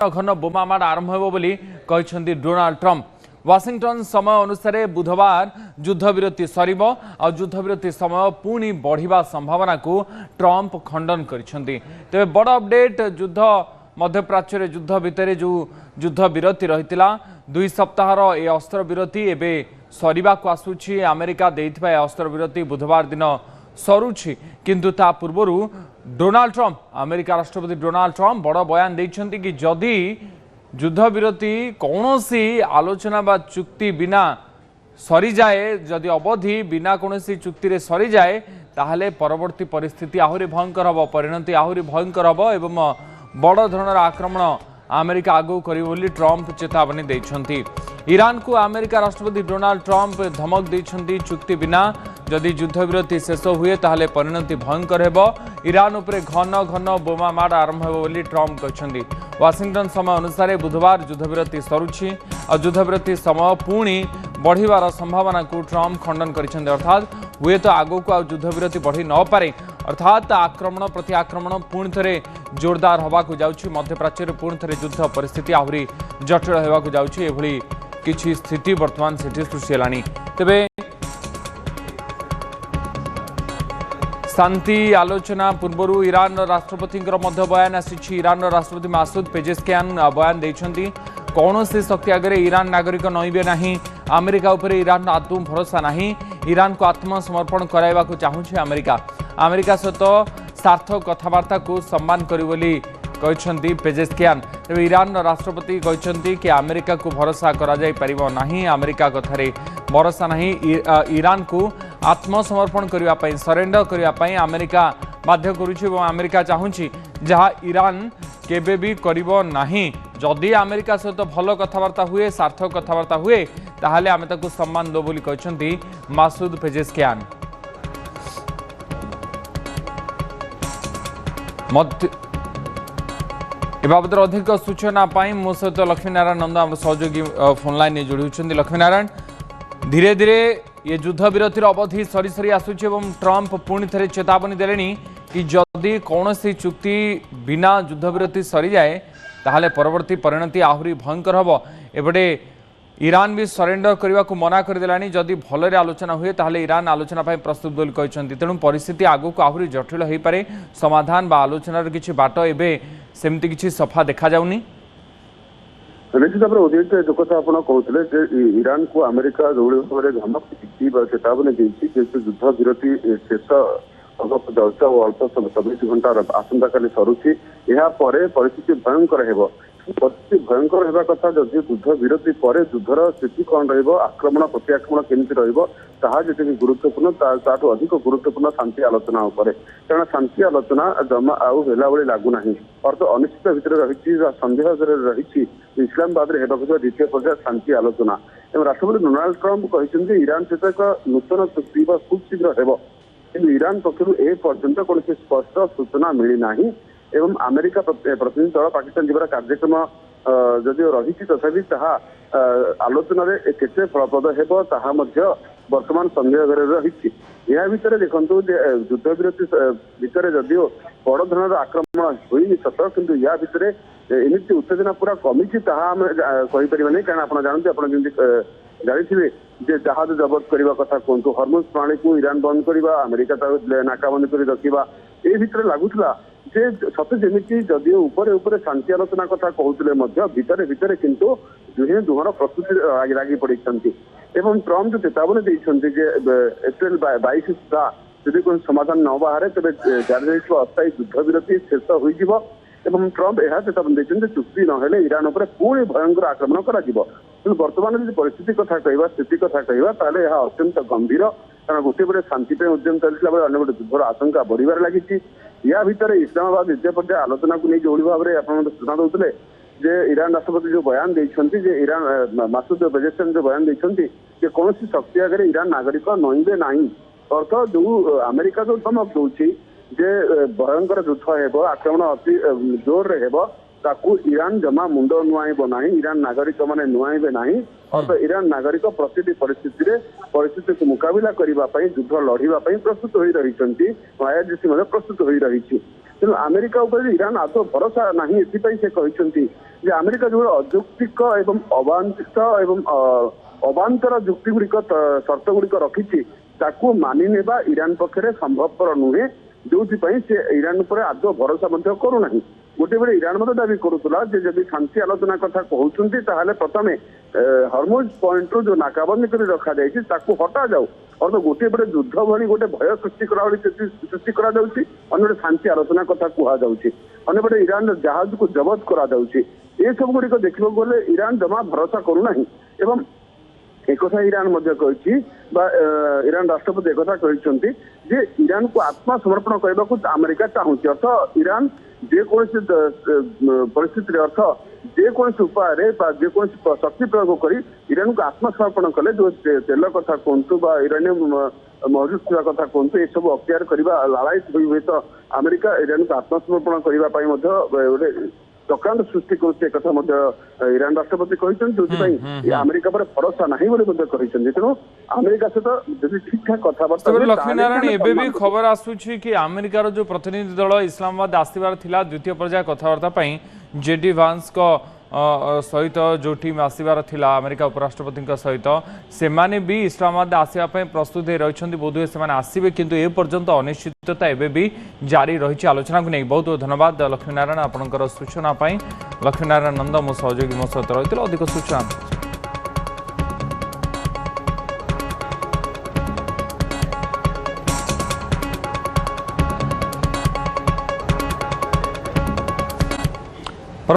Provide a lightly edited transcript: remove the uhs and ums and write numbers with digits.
घन बोमामाड़ आरंभ हो डोनाल्ड ट्रंप। वाशिंगटन समय अनुसार बुधवार युद्धविरति सरिब और युद्धविरति समय पुणी बढ़िबा संभावना को ट्रंप खंडन करिसेंती। तेबे बड़ अपडेट युद्ध मध्यप्राच्य युद्ध भितर जो युद्धविरति रहितिला 2 सप्ताहर ए अस्त्रविरति एबे सरिबा को आसुछि। अमेरिका देइथिबा अस्त्रविरति बुधवार दिन सरुछि, किंतु ता पूर्वरु डोनाल्ड ट्रंप अमेरिका राष्ट्रपति डोनाल्ड ट्रंप बड़ बयान देइछन्ति कि जदि युद्धविरति कौनसी आलोचना बा चुक्ति बिना सरी जाए, जदि अवधि बिना कौनसी चुक्ति रे सरी जाए ताहले परवर्ती परिस्थिति आहुरी भयंकर हबो, परिणति आहुरी भयंकर हबो एवं बड़ धरणर आक्रमण अमेरिका आगु करिब बोली ट्रंप चेतावनी दैछन्ति। ईरान को अमेरिका राष्ट्रपति डोनाल्ड ट्रंप धमक दैछन्ति चुक्ति बिना जदि युद्धविरति शेष हुए ताहले परिणति भयंकर हेबो। ईरान उपरे घन घन बोमा माड़ आरंभ हेबो बोली ट्रंप कहछन्ति। वाशिंगटन समय अनुसार बुधवार युद्धविरति सरुछि और युद्धविरति समय पुणी बढ़िबार संभावना को ट्रंप खंडन करिसेंति। अर्थात हुए तो आगो को युद्धविरति बढ़ी न पारे, अर्थात आक्रमण प्रति आक्रमण पुणी थरे जोरदार हवा को जाउछि। मध्यप्राच्य पुणी थरे युद्ध परिस्थिति आहुरी जटिल हेबा को जाउछि। एभली किछि स्थिति वर्तमान सेठी सृष्टि हेलानी। तेबे शांति आलोचना पूर्व ईरान राष्ट्रपति बयान आसी। ईरान राष्ट्रपति मासूद पेजेस्कियान बयान देइछन्ति कौन से शक्ति आगे ईरान नागरिक नईबे नहीं। अमेरिका उपर ईरान आदौ भरोसा नहीं। ईरान को आत्मसमर्पण कराइबा को चाहूछि अमेरिका। अमेरिका सहित सार्थक कथबार्ता को सम्मान करी बोली कहछन्ति पेजेस्कियान। तेबे ईरान राष्ट्रपति कहछन्ति कि अमेरिका को भरोसा करा जाय परिबो नाही। अमेरिका कथारे भरोसा नहीं। ईरान को आत्मसमर्पण करने पई, सरेंडर करने पई अमेरिका बाध्य करुछि एवं अमेरिका चाहूछि जहाँ ईरान केबे भी करिबो नाही। जदि अमेरिका सहित भल कथबार्ता हुए, सार्थक कथबार्ता हुए ताहले आमे ताकू सम्मान दो बोली कहछन्ति मासूद पेजेस्कियान। ए बाबद अधिक सूचना पाई मो सहित लक्ष्मीनारायण नंद आम सहयोगी फोन लाइन जोड़ी होती। लक्ष्मीनारायण, धीरे धीरे ये युद्धविरतिर अवधि सरी सरी आसुछि एवं ट्रंप पुणी थे चेतावनी देलेनी कि जदि कौन सी चुक्ति बिना युद्धविरति सरी जाए ताहले परवर्ती परिणति आहुरी भयंकर हबो। एबडे ईरान भी सरेंडर करने को मना करदेलानी। जदि भलरे आलोचना हुए ताहले ईरान आलोचना पाई प्रस्तुत बोली कहछन्ति। तेणु परिस्थिति आगु को आहुरी जटिल हो पारे। समाधान बा आलोचनार किछि बाट एबे सेमति किछि सफा देखा जाउनी। निश्चित भाव में उदय जो कथा आप कहते ईरान को अमेरिका जो भाव धमक चेतावनी देती युद्धविरति शेष हवाक जाऊँ और अल्प 24 घंटा आसंता काली सरुची। यापर परिस्थिति भयंकर हेब। परिस्थिति भयंकर होगा कथा जदि युद्धविरति पर युद्धर स्थिति कौन रक्रमण प्रति आक्रमण केमती रही गुरुत्वपूर्ण ताठू अधिक गुरुत्वपूर्ण शांति आलोचना उपर। कारण शांति आलोचना जमा आउ हेला भली लागुना। अर्थ अनिश्चित भितर रही सन्देह रही इस्लामाबाद में होगा द्वितीय पर्याय शांति आलोचना। एवं राष्ट्रपति डोनाल्ड ट्रंप कहते ईरान सहित एक नूतन चुक्ति खूब शीघ्र हेब, कि ईरान पक्षर ए पर्यंत कौन स्पष्ट सूचना मिलना। एवं अमेरिका प्रतिनिधि दल पाकिस्तान जीवार कार्यक्रम जदिव रही तथापि ताहा आलोचन केते फलप्रद हेब ताहा वर्तमान सन्देह रही। या भितर देखंतु युद्धविरति भितर जदिव बड़ धरणर आक्रमण होइनि सत, किंतु या भितर एमती उत्तेजना पूरा कमी आम कहीपर। कारण आप जानते आप जानी जहाज जबत करने कथा कहतु, हरमुज प्रणाली को ईरान बंद करवा, अमेरिका नाकाबंदी कर रखा, ए भितर लगुला जे सते जमी जदिव उपरे शांति आलोचना कथा कहते भितर भितर किंतु दुहे दुहर प्रस्तुति लगी पड़ी। एवं ट्रंप जो चेतावनी देते एप्रिल 22 सुधा यदि कोई समाधान न बाहर तेज जारी अस्थायी युद्धविरति शेष हो। ट्रंप यह चेतावनी देते चुक्ति ना ईरान उपर पुणी भयंकर आक्रमण कर। बर्तमान जो परिस्थिति कथा कह स्थिति कथा कहवा यह अत्यंत गंभीर। कारण गोटे पटे शांति उद्यम चलता बेले अन्य गोटे युद्धर आशंका बढ़िबार लगी। या भितर इस्लामाबाद द्वितीय पर्याय आलोचना को नहीं जोड़ी भाव में आप सूचना देते जे ईरान राष्ट्रपति जो बयान देते ईरान मासूद पेजेस्कियान जो बयान देते कौन सी शक्ति आगे ईरान नागरिक नईबे ना। अर्थ जो अमेरिका जो धमक दूसरी जे भयंकर युद्ध हेब, आक्रमण अति जोर हेब, ताकू ईरान जमा मुंड नुआईब ना। ईरान नागरिक मैंने नुआईबे ना। अर्थ ईरान नागरिक प्रति परिस्थिति को मुकाबला करने युद्ध लड़ाई प्रस्तुत हो रही। आईआरजीसी प्रस्तुत हो रही। ତେଣୁ ଆମେରିକା ଉପରେ ଇରାନ ଆଦୌ ଭରସା ନାହିଁ। ଏଥିପାଇଁ ସେ କହିଛନ୍ତି ଯେ ଆମେରିକା ଯେଉଁ ଅଯୌକ୍ତିକ ଏବଂ ଅବାଞ୍ଛିତ ଏବଂ ଅବାନ୍ତର ଯୁକ୍ତି ଗୁଡ଼ିକ ସର୍ତ୍ତ ଗୁଡ଼ିକ ରଖିଛି ତାକୁ ମାନି ନେବା ଇରାନ ପକ୍ଷରେ ସମ୍ଭବପର ନୁହେଁ, ଯୋଉଥିପାଇଁ ସେ ଇରାନ ଉପରେ ଆଦୌ ଭରସା ମଧ୍ୟ କରୁନାହିଁ। ଗୋଟେ ବେଳେ ଇରାନ ମଧ୍ୟ ଦାବି କରୁଥିଲା ଯେ ଯଦି ଶାନ୍ତି ଆଲୋଚନା କଥା କହୁଛନ୍ତି ତାହେଲେ ପ୍ରଥମେ ହରମୁଜ ପଏଣ୍ଟରୁ ଯୋଉ ନାକାବନ୍ଦୀ କରି ରଖାଯାଇଛି ତାକୁ ହଟାଯାଉ। ଅର୍ଥାତ୍ ଗୋଟିଏ ବେଳେ ଯୁଦ୍ଧ ଭଳି ଗୋଟେ ଭୟ ସୃଷ୍ଟି କରାଯାଉଛି, ଅନ୍ୟପଟେ ଶାନ୍ତି ଆଲୋଚନା କଥା କୁହାଯାଉଛି, ଅନ୍ୟପଟେ ଇରାନର ଜାହାଜକୁ ଜବତ କରାଯାଉଛି। ଏସବୁ ଗୁଡ଼ିକ ଦେଖିବାକୁ ଗଲେ ଇରାନ ଜମା ଭରସା କରୁନାହିଁ। ଏବଂ एकथा इरान मध्य कही इरान राष्ट्रपति एकथा कहते जे इरान को आत्मसमर्पण करने को अमेरिका चाहूँगी। अर्थ इरान जेकोसी परिस्थिति अर्थ जेकोसी उपाय जेकोसी शक्ति प्रयोग कर इरान को आत्मसमर्पण कले जो तेल कथा कहतु इरानियम मौजूद था कथा कहतु ये सब अख्तियार करने लालायित हुए तो अमेरिका इरान को आत्मसमर्पण करने चक्रांत सृष्टि कर इरान राष्ट्रपति कहते जो अमेरिका पर भरोसा नहीं तेणु अमेरिका सहित जब ठीक ठाक कथबार्ता लक्ष्मीनारायण एबे भी खबर आसुछि कि अमेरिकार जो प्रतिनिधि दल इस्लामाबाद आसबार थिला द्वितीय पर्याय कथबार्ता जेडी वांस को सहित जो टीम आसबार थिला अमेरिका उपराष्ट्रपति सहित से माने भी इस्लामाबाद आसवाई प्रस्तुत रही बोधहुए से आसवे किंतु ए पर्यंत अनिश्चितता एवं भी जारी रही आलोचना को नहीं। बहुत बहुत धन्यवाद लक्ष्मीनारायण आपंकर सूचना। लक्ष्मीनारायण नंद मो सहयोगी मो सहित रही अधिक सूचना।